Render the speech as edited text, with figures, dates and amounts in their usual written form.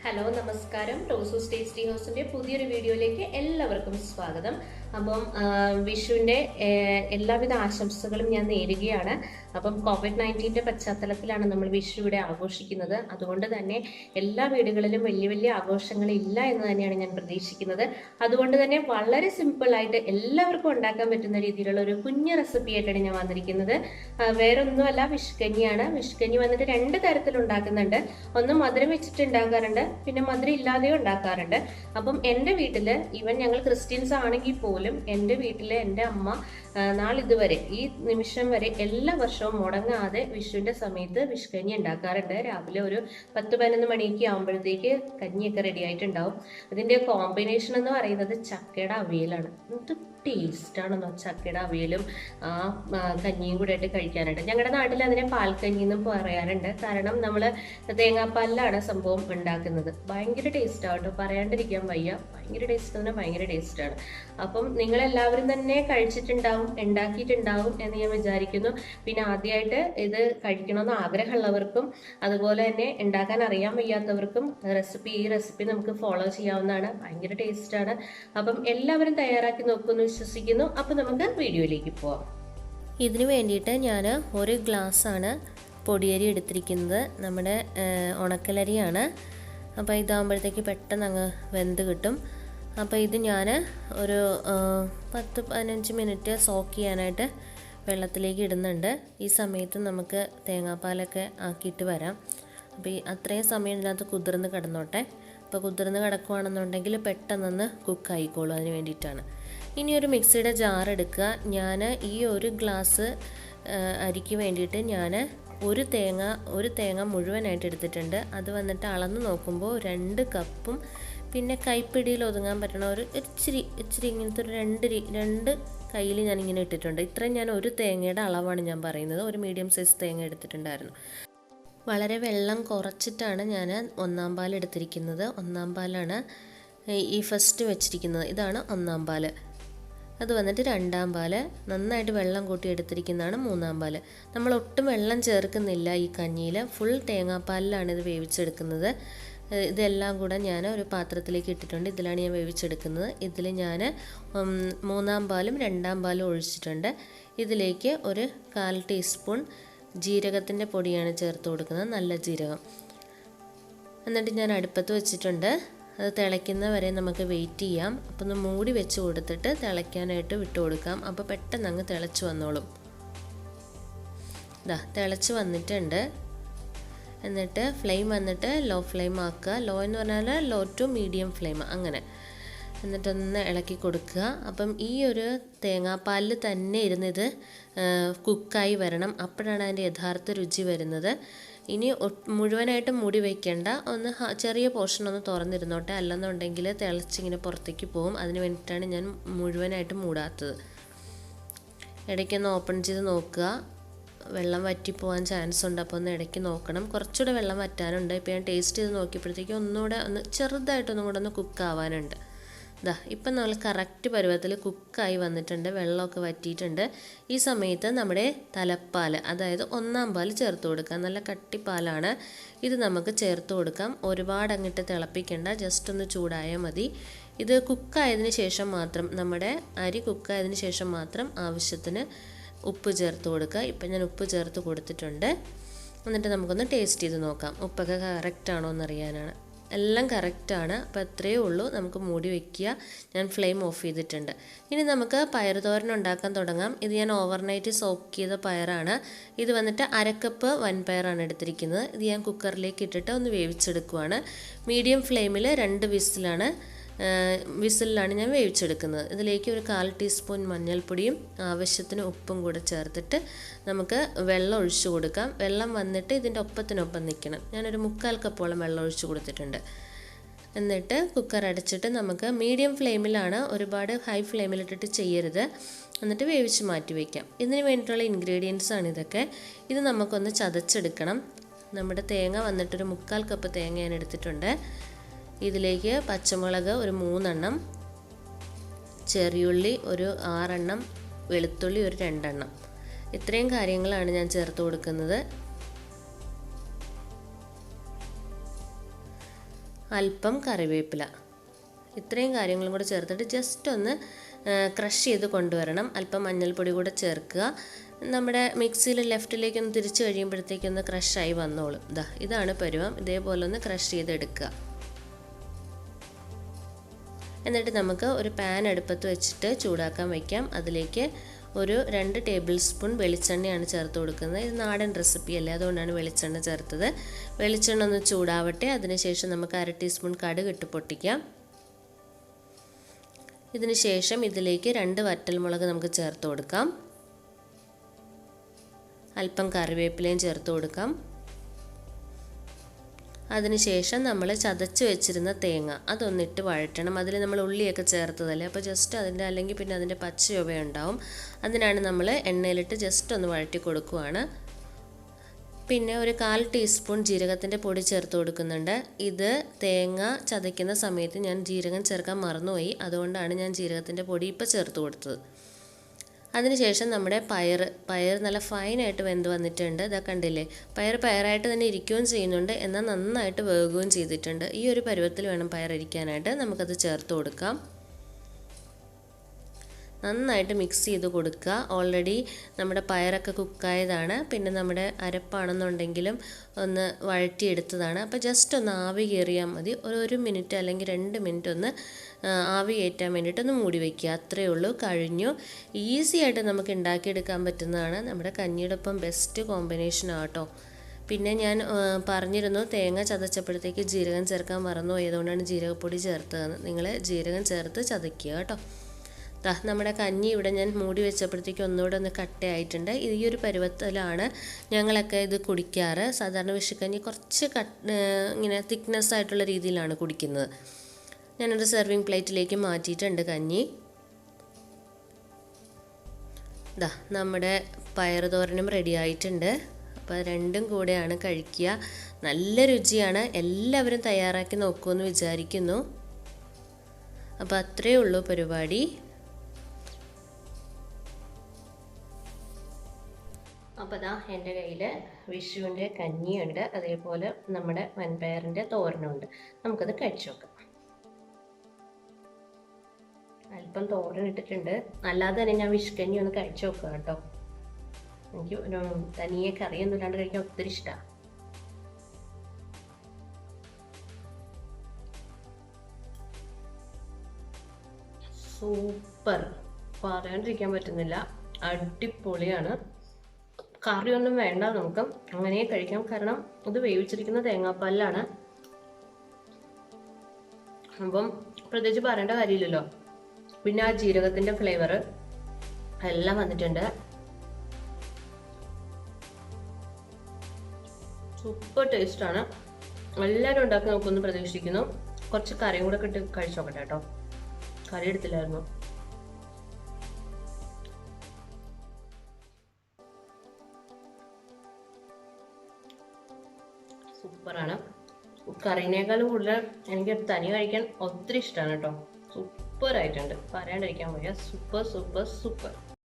Hello നമസ്കാരം. റോസൂസ് tasty ഹൗസിന്റെ പുതിയൊരു വീഡിയോയിലേക്ക് എല്ലാവർക്കും സ്വാഗതം. അപ്പം വിഷുവിന്റെ എല്ലാവിധ ആശംസകളും ഞാൻ നേരുകയാണ്. അപ്പം COVID-19 പശ്ചാത്തലത്തിലാണ് നമ്മൾ വിഷു ഇവിടെ ആഘോഷിക്കുന്നത്. അതുകൊണ്ട് തന്നെ എല്ലാ വീടുകളിലും വലിയ വലിയ ആഘോഷങ്ങളില്ല എന്ന് തന്നെയാണ് ഞാൻ പ്രതീക്ഷിക്കുന്നത്. അതുകൊണ്ട് തന്നെ വളരെ സിമ്പിളായിട്ട് എല്ലാവർക്കും ഉണ്ടാക്കാൻ പറ്റുന്ന രീതിയിലുള്ള ഒരു കുഞ്ഞു റെസിപ്പി ആയിട്ടാണ് ഞാൻ വന്നിരിക്കുന്നത്. വേറൊന്നുമല്ല, വിഷുക്കഞ്ഞിയാണ്. വിഷുക്കഞ്ഞി വന്നിട്ട് രണ്ട് തരത്തിൽ ഉണ്ടാക്കുന്നുണ്ട്. ഒന്ന് മധുരം വെച്ചിട്ട് ഉണ്ടാക്കാറുണ്ട്, പിന്നെ മധുരം ഇല്ലാതെയും ഉണ്ടാക്കാറുണ്ട്. അപ്പം എൻ്റെ വീട്ടിൽ, ഈവൻ ഞങ്ങൾ ക്രിസ്ത്യൻസ് ആണെങ്കിൽ പോലും, എൻ്റെ വീട്ടിൽ എൻ്റെ അമ്മ നാളിതുവരെ ഈ നിമിഷം വരെ എല്ലാ വർഷവും മുടങ്ങാതെ വിഷുവിൻ്റെ സമയത്ത് വിഷുക്കഞ്ഞി ഉണ്ടാക്കാറുണ്ട്. രാവിലെ ഒരു 10-11 മണിയൊക്കെ ആകുമ്പോഴത്തേക്ക് കഞ്ഞിയൊക്കെ റെഡി ആയിട്ടുണ്ടാവും. അതിൻ്റെ കോമ്പിനേഷൻ എന്ന് പറയുന്നത് ചക്കയുടെ അവിയലാണ്. എന്ത് ടേസ്റ്റാണെന്നോ ചക്കയുടെ അവിയലും ആ കഞ്ഞിയും കൂടെ ആയിട്ട് കഴിക്കാനായിട്ട്. ഞങ്ങളുടെ നാട്ടിൽ അതിനെ പാൽക്കഞ്ഞി എന്നും പറയാറുണ്ട്. കാരണം നമ്മൾ തേങ്ങാപ്പാലിലാണ് സംഭവം ഉണ്ടാക്കുന്നത്. ഭയങ്കര ടേസ്റ്റാണ് കേട്ടോ, പറയാണ്ടിരിക്കാൻ വയ്യ. ഭയങ്കര ടേസ്റ്റ് തന്നെ, ഭയങ്കര ടേസ്റ്റാണ്. അപ്പം നിങ്ങളെല്ലാവരും തന്നെ കഴിച്ചിട്ടുണ്ടാവും, ഉണ്ടാക്കിയിട്ടുണ്ടാവും എന്ന് ഞാൻ വിചാരിക്കുന്നു. പിന്നെ ആദ്യമായിട്ട് ഇത് കഴിക്കണമെന്ന് ആഗ്രഹമുള്ളവർക്കും അതുപോലെ തന്നെ ഉണ്ടാക്കാൻ അറിയാൻ വയ്യാത്തവർക്കും ഈ റെസിപ്പി നമുക്ക് ഫോളോ ചെയ്യാവുന്നതാണ്. ഭയങ്കര ടേസ്റ്റാണ്. അപ്പം എല്ലാവരും തയ്യാറാക്കി നോക്കുമെന്ന് വിശ്വസിക്കുന്നു. അപ്പം നമുക്ക് വീഡിയോയിലേക്ക് പോവാം. ഇതിനു വേണ്ടിയിട്ട് ഞാൻ 1 ഗ്ലാസ്സാണ് പൊടിയരി എടുത്തിരിക്കുന്നത്. നമ്മുടെ ഉണക്കലരിയാണ്. അപ്പോൾ ഇതാകുമ്പോഴത്തേക്ക് പെട്ടെന്ന് അങ്ങ് വെന്ത് കിട്ടും. അപ്പോൾ ഇത് ഞാൻ ഒരു 10-15 മിനിറ്റ് സോക്ക് ചെയ്യാനായിട്ട് വെള്ളത്തിലേക്ക് ഇടുന്നുണ്ട്. ഈ സമയത്ത് നമുക്ക് തേങ്ങാപ്പാലൊക്കെ ആക്കിയിട്ട് വരാം. അപ്പോൾ അത്രയും സമയം ഇതിനകത്ത് കുതിർന്ന് കിടന്നോട്ടെ. അപ്പോൾ കുതിർന്ന് കിടക്കുകയാണെന്നുണ്ടെങ്കിൽ പെട്ടെന്നൊന്ന് കുക്കായിക്കോളും. അതിന് വേണ്ടിയിട്ടാണ്. ഇനി ഒരു മിക്സിയുടെ ജാർ എടുക്കുക. ഞാൻ ഈ 1 ഗ്ലാസ് അരിക്ക് വേണ്ടിയിട്ട് ഞാൻ ഒരു തേങ്ങ മുഴുവനായിട്ട് എടുത്തിട്ടുണ്ട്. അത് വന്നിട്ട് അളന്ന് നോക്കുമ്പോൾ 2 കപ്പും പിന്നെ കൈപ്പിടിയിൽ ഒതുങ്ങാൻ പറ്റണ ഒരു ഇച്ചിരി ഇങ്ങനത്തെ ഒരു 2 കയ്യിൽ ഞാനിങ്ങനെ ഇട്ടിട്ടുണ്ട്. ഇത്രയും ഞാൻ ഒരു തേങ്ങയുടെ അളവാണ് ഞാൻ പറയുന്നത്. ഒരു മീഡിയം സൈസ് തേങ്ങ എടുത്തിട്ടുണ്ടായിരുന്നു. വളരെ വെള്ളം കുറച്ചിട്ടാണ് ഞാൻ 1-ാം പാൽ എടുത്തിരിക്കുന്നത്. 1-ാം പാലാണ് ഈ ഫസ്റ്റ് വെച്ചിരിക്കുന്നത്. ഇതാണ് 1-ാം പാൽ. അത് വന്നിട്ട് 2-ാം പാല്. നന്നായിട്ട് വെള്ളം കൂട്ടി എടുത്തിരിക്കുന്നതാണ് 3-ാം പാല്. നമ്മൾ ഒട്ടും വെള്ളം ചേർക്കുന്നില്ല ഈ കഞ്ഞിയിൽ. ഫുൾ തേങ്ങാപ്പാലിലാണ് ഇത് വേവിച്ചെടുക്കുന്നത്. ഇതെല്ലാം കൂടെ ഞാൻ ഒരു പാത്രത്തിലേക്ക് ഇട്ടിട്ടുണ്ട്. ഇതിലാണ് ഞാൻ വേവിച്ചെടുക്കുന്നത്. ഇതിൽ ഞാൻ 3-ാം പാലും 2-ാം പാലും ഒഴിച്ചിട്ടുണ്ട്. ഇതിലേക്ക് ഒരു 1/4 ടീസ്പൂൺ ജീരകത്തിൻ്റെ പൊടിയാണ് ചേർത്ത് കൊടുക്കുന്നത്, നല്ല ജീരകം. എന്നിട്ട് ഞാൻ അടുപ്പത്ത് വെച്ചിട്ടുണ്ട്. അത് തിളയ്ക്കുന്ന വരെ നമുക്ക് വെയിറ്റ് ചെയ്യാം. അപ്പോൾ ഒന്ന് മൂടി വെച്ച് കൊടുത്തിട്ട് തിളയ്ക്കാനായിട്ട് വിട്ടു കൊടുക്കാം. അപ്പോൾ പെട്ടെന്ന് അങ്ങ് തിളച്ച് വന്നോളും. തിളച്ച് വന്നിട്ടുണ്ട്. എന്നിട്ട് ഫ്ലെയിം വന്നിട്ട് ലോ ഫ്ലെയിം ആക്കുക. ലോ എന്ന് പറഞ്ഞാൽ ലോ ടു മീഡിയം ഫ്ലെയിം, അങ്ങനെ. എന്നിട്ടൊന്ന് ഇളക്കി കൊടുക്കുക. അപ്പം ഈ ഒരു തേങ്ങാപ്പാലിൽ തന്നെ ഇരുന്നിത് കുക്കായി വരണം. അപ്പോഴാണ് അതിൻ്റെ യഥാർത്ഥ രുചി വരുന്നത്. ഇനി മുഴുവനായിട്ട് മൂടി വയ്ക്കേണ്ട. ഒന്ന് ചെറിയ പോർഷൻ ഒന്ന് തുറന്നിരുന്നോട്ടെ, അല്ലെന്നുണ്ടെങ്കിൽ തിളച്ചിങ്ങനെ പുറത്തേക്ക് പോകും. അതിന് വേണ്ടിയിട്ടാണ് ഞാൻ മുഴുവനായിട്ട് മൂടാത്തത്. ഇടയ്ക്കൊന്ന് ഓപ്പൺ ചെയ്ത് നോക്കുക. വെള്ളം വറ്റിപ്പോകാൻ ചാൻസ് ഉണ്ട്. അപ്പോൾ ഒന്ന് ഇടയ്ക്ക് നോക്കണം. കുറച്ചുകൂടെ വെള്ളം വറ്റാനുണ്ട്. ഇപ്പോൾ ഞാൻ ടേസ്റ്റ് ചെയ്ത് നോക്കിയപ്പോഴത്തേക്കും ഒന്നുകൂടെ ചെറുതായിട്ടൊന്നും കൂടെ ഒന്ന് കുക്കാവാനുണ്ട്. ഇപ്പം നമ്മൾ കറക്റ്റ് പരുവത്തിൽ കുക്കായി വന്നിട്ടുണ്ട്. വെള്ളമൊക്കെ വറ്റിയിട്ടുണ്ട്. ഈ സമയത്ത് നമ്മുടെ തലപ്പാൽ, അതായത് 1-ാം പാൽ ചേർത്ത് കൊടുക്കാം. നല്ല കട്ടിപ്പാലാണ്. ഇത് നമുക്ക് ചേർത്ത് കൊടുക്കാം. ഒരുപാട് അങ്ങിട്ട് തിളപ്പിക്കേണ്ട, ജസ്റ്റ് ഒന്ന് ചൂടായാൽ മതി. ഇത് കുക്കായതിന് ശേഷം മാത്രം, നമ്മുടെ അരി കുക്കായതിന് ശേഷം മാത്രം ആവശ്യത്തിന് ഉപ്പ് ചേർത്ത് കൊടുക്കുക. ഇപ്പം ഞാൻ ഉപ്പ് ചേർത്ത് കൊടുത്തിട്ടുണ്ട്. എന്നിട്ട് നമുക്കൊന്ന് ടേസ്റ്റ് ചെയ്ത് നോക്കാം. ഉപ്പൊക്കെ കറക്റ്റാണോ എന്നറിയാനാണ്. എല്ലാം കറക്റ്റാണ്. അപ്പോൾ അത്രയേ ഉള്ളൂ. നമുക്ക് മൂടി വയ്ക്കുക. ഞാൻ ഫ്ലെയിം ഓഫ് ചെയ്തിട്ടുണ്ട്. ഇനി നമുക്ക് പയർ തോരൻ ഉണ്ടാക്കാൻ തുടങ്ങാം. ഇത് ഞാൻ ഓവർനൈറ്റ് സോക്ക് ചെയ്ത പയറാണ്. ഇത് വന്നിട്ട് 1/2 കപ്പ് വൻപയറാണ് എടുത്തിരിക്കുന്നത്. ഇത് ഞാൻ കുക്കറിലേക്ക് ഇട്ടിട്ട് ഒന്ന് വേവിച്ചെടുക്കുവാണ്. മീഡിയം ഫ്ലെയിമിൽ 2 വിസിലാണ് ഞാൻ വേവിച്ചെടുക്കുന്നത്. ഇതിലേക്ക് ഒരു 1/4 ടീസ്പൂൺ മഞ്ഞൾപ്പൊടിയും ആവശ്യത്തിന് ഉപ്പും കൂടെ ചേർത്തിട്ട് നമുക്ക് വെള്ളം ഒഴിച്ചു കൊടുക്കാം. വെള്ളം വന്നിട്ട് ഇതിൻ്റെ ഒപ്പത്തിനൊപ്പം നിൽക്കണം. ഞാനൊരു 3/4 കപ്പോളം വെള്ളം ഒഴിച്ചു കൊടുത്തിട്ടുണ്ട്. എന്നിട്ട് കുക്കർ അടച്ചിട്ട് നമുക്ക് മീഡിയം ഫ്ലെയിമിലാണ്, ഒരുപാട് ഹൈ ഫ്ലെയിമിലിട്ടിട്ട് ചെയ്യരുത്. എന്നിട്ട് വേവിച്ച് മാറ്റി വയ്ക്കാം. ഇതിന് വേണ്ടിയിട്ടുള്ള ഇൻഗ്രീഡിയൻസ് ആണ് ഇതൊക്കെ. ഇത് നമുക്കൊന്ന് ചതച്ചെടുക്കണം. നമ്മുടെ തേങ്ങ വന്നിട്ടൊരു 3/4 കപ്പ് തേങ്ങ ഞാൻ എടുത്തിട്ടുണ്ട്. ഇതിലേക്ക് പച്ചമുളക് ഒരു 3 എണ്ണം, ചെറിയുള്ളി ഒരു 6 എണ്ണം, വെളുത്തുള്ളി ഒരു 2 എണ്ണം. ഇത്രയും കാര്യങ്ങളാണ് ഞാൻ ചേർത്ത് കൊടുക്കുന്നത്. അല്പം കറിവേപ്പില. ഇത്രയും കാര്യങ്ങളും കൂടെ ചേർത്തിട്ട് ജസ്റ്റ് ഒന്ന് ക്രഷ് ചെയ്ത് കൊണ്ടുവരണം. അല്പം മഞ്ഞൾപ്പൊടി കൂടെ ചേർക്കുക. നമ്മുടെ മിക്സിയിൽ ലെഫ്റ്റിലേക്കൊന്ന് തിരിച്ച് കഴിയുമ്പോഴത്തേക്കൊന്ന് ക്രഷായി വന്നോളും. ഇതാണ് പരുവം. ഇതേപോലെ ഒന്ന് ക്രഷ് ചെയ്തെടുക്കുക. എന്നിട്ട് നമുക്ക് ഒരു പാൻ അടുപ്പത്ത് വെച്ചിട്ട് ചൂടാക്കാൻ വയ്ക്കാം. അതിലേക്ക് ഒരു 2 ടേബിൾ സ്പൂൺ വെളിച്ചെണ്ണയാണ് ചേർത്ത് കൊടുക്കുന്നത്. ഇത് നാടൻ റെസിപ്പി അല്ലേ, അതുകൊണ്ടാണ് വെളിച്ചെണ്ണ ചേർത്തത്. വെളിച്ചെണ്ണ ഒന്ന് ചൂടാവട്ടെ. അതിനുശേഷം നമുക്ക് 1/2 ടീസ്പൂൺ കടുക് ഇട്ട് പൊട്ടിക്കാം. ഇതിന് ശേഷം ഇതിലേക്ക് 2 വറ്റൽമുളക് നമുക്ക് ചേർത്ത് കൊടുക്കാം. അല്പം കറിവേപ്പിലയും ചേർത്ത് കൊടുക്കാം. അതിനുശേഷം നമ്മൾ ചതച്ച് വെച്ചിരുന്ന തേങ്ങ അതൊന്നിട്ട് വഴറ്റണം. അതിൽ നമ്മൾ ഉള്ളിയൊക്കെ ചേർത്തതല്ലേ, അപ്പോൾ ജസ്റ്റ് അതിൻ്റെ അല്ലെങ്കിൽ പിന്നെ അതിൻ്റെ പച്ചയൊവ ഉണ്ടാവും. അതിനാണ് നമ്മൾ എണ്ണയിലിട്ട് ജസ്റ്റ് ഒന്ന് വഴറ്റി കൊടുക്കുകയാണ്. പിന്നെ ഒരു 1/4 ടീസ്പൂൺ ജീരകത്തിൻ്റെ പൊടി ചേർത്ത് കൊടുക്കുന്നുണ്ട്. ഇത് തേങ്ങ ചതയ്ക്കുന്ന സമയത്ത് ഞാൻ ജീരകം ചേർക്കാൻ മറന്നുപോയി, അതുകൊണ്ടാണ് ഞാൻ ജീരകത്തിൻ്റെ പൊടി ഇപ്പോൾ ചേർത്ത് കൊടുത്തത്. അതിനുശേഷം നമ്മുടെ പയർ നല്ല ഫൈനായിട്ട് വെന്ത് വന്നിട്ടുണ്ട്. ഇതാ കണ്ടില്ലേ, പയറായിട്ട് തന്നെ ഇരിക്കുകയും ചെയ്യുന്നുണ്ട്, എന്നാൽ നന്നായിട്ട് വേകുകയും ചെയ്തിട്ടുണ്ട്. ഈ ഒരു പരുവത്തിൽ വേണം പയർ ഇരിക്കാനായിട്ട്. നമുക്കത് ചേർത്ത് കൊടുക്കാം. നന്നായിട്ട് മിക്സ് ചെയ്ത് കൊടുക്കുക. ഓൾറെഡി നമ്മുടെ പയറൊക്കെ കുക്കായതാണ്. പിന്നെ നമ്മുടെ അരപ്പാണെന്നുണ്ടെങ്കിലും ഒന്ന് വഴറ്റിയെടുത്തതാണ്. അപ്പോൾ ജസ്റ്റ് ഒന്ന് ആവി കയറിയാൽ മതി. ഒരു മിനിറ്റ് അല്ലെങ്കിൽ 2 മിനിറ്റ് ഒന്ന് ആവി കയറ്റാൻ വേണ്ടിയിട്ടൊന്ന് മൂടി വയ്ക്കുക. അത്രയേ ഉള്ളൂ, കഴിഞ്ഞു. ഈസി ആയിട്ട് നമുക്ക് ഉണ്ടാക്കിയെടുക്കാൻ പറ്റുന്നതാണ്. നമ്മുടെ കഞ്ഞിയുടെ ഒപ്പം ബെസ്റ്റ് കോമ്പിനേഷൻ ആട്ടോ. പിന്നെ ഞാൻ പറഞ്ഞിരുന്നു തേങ്ങ ചതച്ചപ്പോഴത്തേക്ക് ജീരകം ചേർക്കാൻ മറന്നുപോയതുകൊണ്ടാണ് ജീരകപ്പൊടി ചേർത്തതെന്ന്. നിങ്ങൾ ജീരകം ചേർത്ത് ചതയ്ക്കുക കേട്ടോ. നമ്മുടെ കഞ്ഞി ഇവിടെ ഞാൻ മൂടി വെച്ചപ്പോഴത്തേക്ക് ഒന്നുകൂടെ ഒന്ന് കട്ടയായിട്ടുണ്ട്. ഈ ഒരു പരുവത്തിലാണ് ഞങ്ങളൊക്കെ ഇത് കുടിക്കാറ്. സാധാരണ വിഷുക്കഞ്ഞി കുറച്ച് ഇങ്ങനെ തിക്നെസ് ആയിട്ടുള്ള രീതിയിലാണ് കുടിക്കുന്നത്. ഞാനൊരു സെർവിങ് പ്ലേറ്റിലേക്ക് മാറ്റിയിട്ടുണ്ട് കഞ്ഞി. നമ്മുടെ പയറുതോരനും റെഡി ആയിട്ടുണ്ട്. അപ്പോൾ രണ്ടും കൂടെയാണ് കഴിക്കുക. നല്ല രുചിയാണ്. എല്ലാവരും തയ്യാറാക്കി നോക്കുമെന്ന് വിചാരിക്കുന്നു. അപ്പോൾ അത്രയേ ഉള്ളൂ പരിപാടി. അപ്പോൾ എൻ്റെ കയ്യിൽ വിഷുവിൻ്റെ കഞ്ഞിയുണ്ട്, അതേപോലെ നമ്മുടെ വൻപയറിൻ്റെ തോരനുണ്ട്. നമുക്കത് കഴിച്ചു നോക്കാം. അല്പം തോരൻ ഇട്ടിട്ടുണ്ട്. അല്ലാതെ തന്നെ ഞാൻ വിഷുക്കഞ്ഞി ഒന്ന് കഴിച്ചു നോക്കുക കേട്ടോ. എനിക്ക് തനിയെ കറിയൊന്നും ഇല്ലാണ്ട് കഴിക്കാൻ ഒത്തിരി ഇഷ്ടമാണ്. സൂപ്പർ, പറയാണ്ടിരിക്കാൻ പറ്റുന്നില്ല. അടിപൊളിയാണ്. കറിയൊന്നും വേണ്ട, നമുക്ക് അങ്ങനെ കഴിക്കാം. കാരണം ഇത് വേവിച്ചിരിക്കുന്ന തേങ്ങാപ്പാലിലാണ്. അപ്പം പ്രത്യേകിച്ച് പറയേണ്ട കാര്യമില്ലല്ലോ. പിന്നെ ആ ജീരകത്തിന്റെ ഫ്ലേവർ എല്ലാം വന്നിട്ടുണ്ട്. സൂപ്പർ ടേസ്റ്റാണ്. എല്ലാവരും ഉണ്ടാക്കി നോക്കുമെന്ന് പ്രതീക്ഷിക്കുന്നു. കുറച്ച് കറിയും കൂടെ ഇട്ട് കഴിച്ചു നോക്കട്ടെ കേട്ടോ. കറി എടുത്തില്ലായിരുന്നു. സൂപ്പറാണ്. കറീനേക്കാളും കൂടുതൽ എനിക്ക് തനി കഴിക്കാൻ ഒത്തിരി ഇഷ്ടമാണ് കേട്ടോ. സൂപ്പർ ആയിട്ടുണ്ട്, പറയാണ്ടിരിക്കാൻ വയ്യ. Super super super.